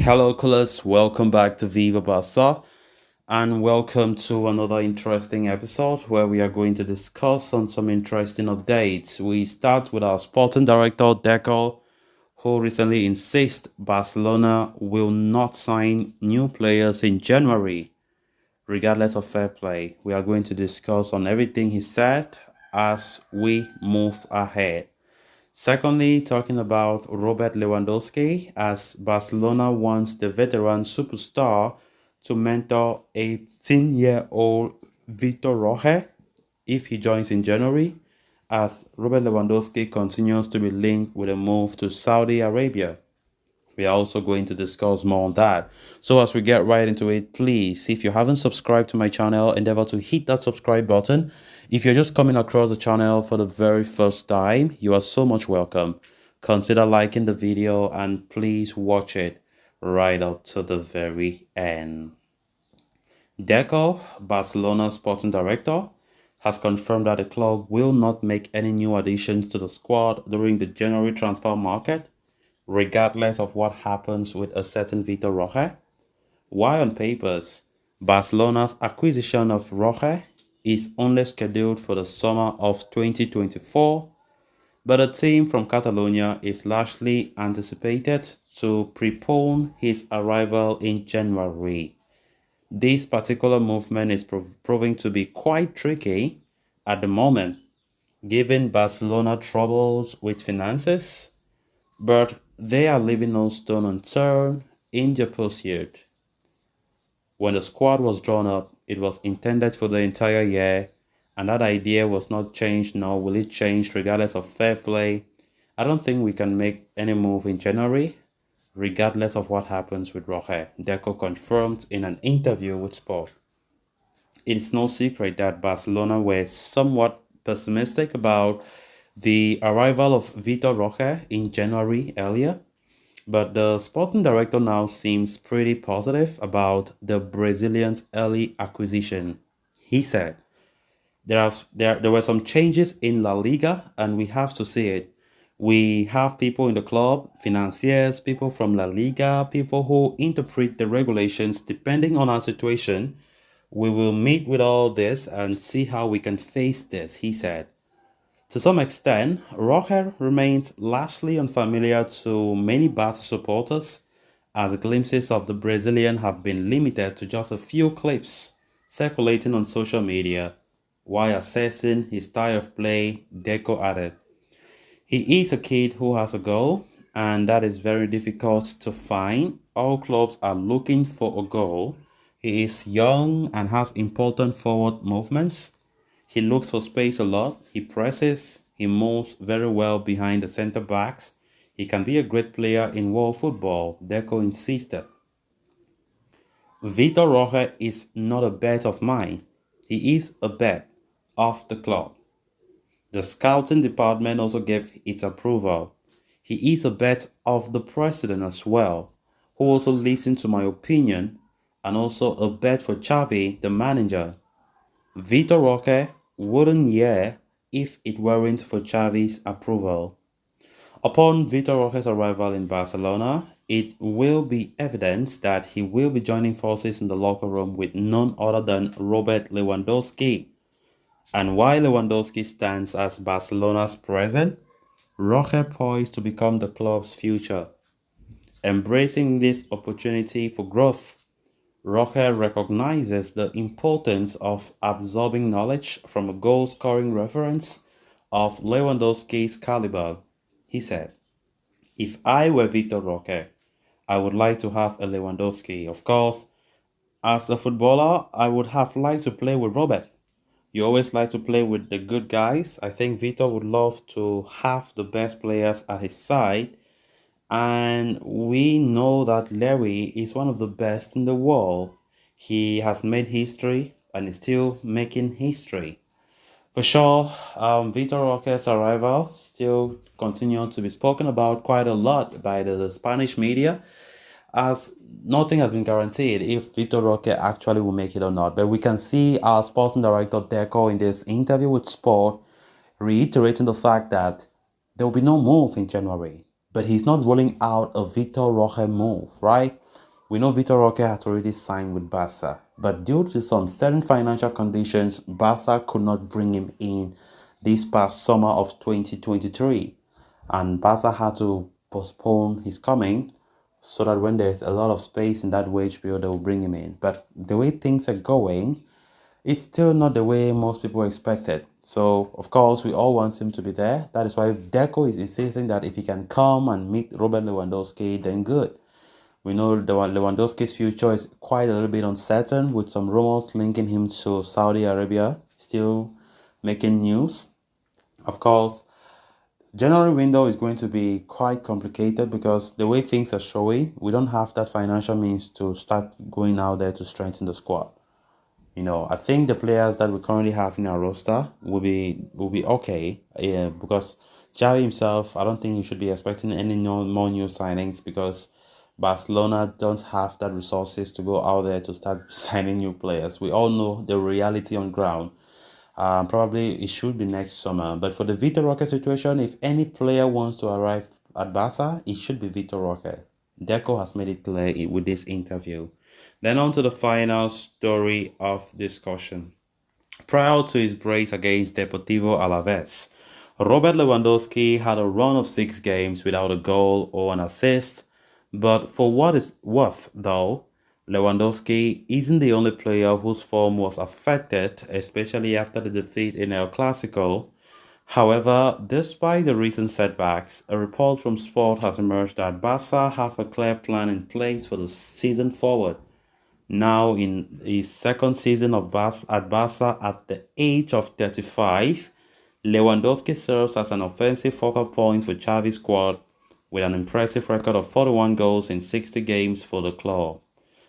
Hello, colors. Welcome back to Viva Barca, and welcome to another interesting episode where we are going to discuss on some interesting updates. We start with our sporting director Deco, who recently insists Barcelona will not sign new players in January, regardless of fair play. We are going to discuss on everything he said as we move ahead. Secondly, talking about Robert Lewandowski, as Barcelona wants the veteran superstar to mentor 18-year-old Vitor Roque if he joins in January, as Robert Lewandowski continues to be linked with a move to Saudi Arabia. We are also going to discuss more on that. So as we get right into it, please, if you haven't subscribed to my channel, endeavor to hit that subscribe button. If you're just coming across the channel for the very first time, you are so much welcome. Consider liking the video and please watch it right up to the very end. Deco, Barcelona sporting director, has confirmed that the club will not make any new additions to the squad during the January transfer market, regardless of what happens with a certain Vitor Roque. While on papers, Barcelona's acquisition of Roque is only scheduled for the summer of 2024, but a team from Catalonia is largely anticipated to prepone his arrival in January. This particular movement is proving to be quite tricky at the moment, given Barcelona troubles with finances, but they are leaving no stone unturned in their pursuit. When the squad was drawn up, it was intended for the entire year, and that idea was not changed nor will it change regardless of fair play. I don't think we can make any move in January, regardless of what happens with Roque, Deco confirmed in an interview with Sport. It is no secret that Barcelona were somewhat pessimistic about the arrival of Vitor Roque in January earlier, but the sporting director now seems pretty positive about the Brazilian's early acquisition. He said, there were some changes in La Liga and we have to see it. We have people in the club, financiers, people from La Liga, people who interpret the regulations depending on our situation. We will meet with all this and see how we can face this, he said. To some extent, Roque remains largely unfamiliar to many Barca supporters, as glimpses of the Brazilian have been limited to just a few clips circulating on social media. While assessing his style of play, Deco added, "He is a kid who has a goal, and that is very difficult to find. All clubs are looking for a goal. He is young and has important forward movements. He looks for space a lot. He presses. He moves very well behind the center backs. He can be a great player in world football," Deco insisted. Vitor Roque is not a bet of mine. He is a bet of the club. The scouting department also gave its approval. He is a bet of the president as well, who also listened to my opinion, and also a bet for Xavi, the manager. Vitor Roque wouldn't hear if it weren't for Xavi's approval. Upon Vitor Roque's arrival in Barcelona, it will be evident that he will be joining forces in the locker room with none other than Robert Lewandowski. And while Lewandowski stands as Barcelona's present, Roque poised to become the club's future. Embracing this opportunity for growth, Roque recognizes the importance of absorbing knowledge from a goal-scoring reference of Lewandowski's caliber. He said, "If I were Vitor Roque, I would like to have a Lewandowski. Of course, as a footballer, I would have liked to play with Robert. You always like to play with the good guys. I think Vitor would love to have the best players at his side. And we know that Larry is one of the best in the world. He has made history and is still making history." For sure, Vitor Roque's arrival still continues to be spoken about quite a lot by the Spanish media, as nothing has been guaranteed if Vitor Roque actually will make it or not. But we can see our sporting director Deco in this interview with Sport reiterating the fact that there will be no move in January. But he's not ruling out a Vitor Roque move, right? We know Vitor Roque had already signed with Barca, but due to some certain financial conditions, Barca could not bring him in this past summer of 2023, and Barca had to postpone his coming so that when there's a lot of space in that wage bill, they will bring him in. But the way things are going, it's still not the way most people expected. So, of course, we all want him to be there. That is why Deco is insisting that if he can come and meet Robert Lewandowski, then good. We know Lewandowski's future is quite a little bit uncertain, with some rumors linking him to Saudi Arabia still making news. Of course, January window is going to be quite complicated because the way things are showing, we don't have that financial means to start going out there to strengthen the squad. I think the players that we currently have in our roster will be okay. Yeah, because Xavi himself, I don't think you should be expecting any more new signings because Barcelona don't have that resources to go out there to start signing new players. We all know the reality on ground. Probably it should be next summer. But for the Vitor Roque situation, if any player wants to arrive at Barca, it should be Vitor Roque. Deco has made it clear with this interview. Then on to the final story of discussion. Prior to his brace against Deportivo Alaves, Robert Lewandowski had a run of 6 games without a goal or an assist. But for what it's worth, though, Lewandowski isn't the only player whose form was affected, especially after the defeat in El Clasico. However, despite the recent setbacks, a report from Sport has emerged that Barca have a clear plan in place for the season forward. Now in his second season at Barca at the age of 35, Lewandowski serves as an offensive focal point for Xavi's squad with an impressive record of 41 goals in 60 games for the club,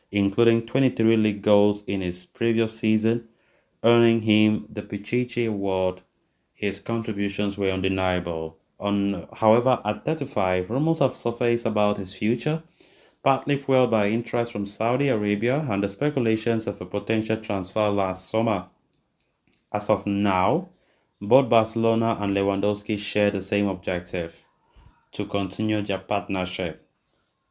including 23 league goals in his previous season, earning him the Pichichi Award. His contributions were undeniable. However, at 35, rumors have surfaced about his future, partly fueled by interest from Saudi Arabia and the speculations of a potential transfer last summer. As of now, both Barcelona and Lewandowski share the same objective: to continue their partnership.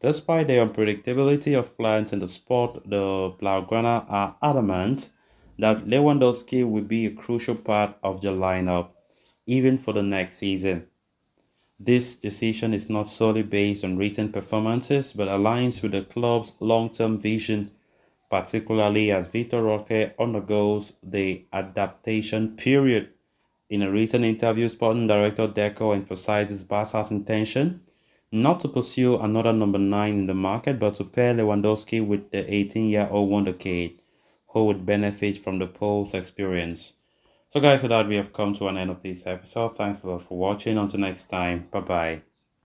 Despite the unpredictability of plans in the sport, the Blaugrana are adamant that Lewandowski will be a crucial part of the lineup, even for the next season. This decision is not solely based on recent performances but aligns with the club's long-term vision, particularly as Vitor Roque undergoes the adaptation period. In a recent interview, Sporting Director Deco emphasizes Barca's intention not to pursue another number 9 in the market but to pair Lewandowski with the 18-year-old wonderkid, who would benefit from the Pole's experience. So guys, with that we have come to an end of this episode. Thanks a lot for watching. Until next time, bye bye.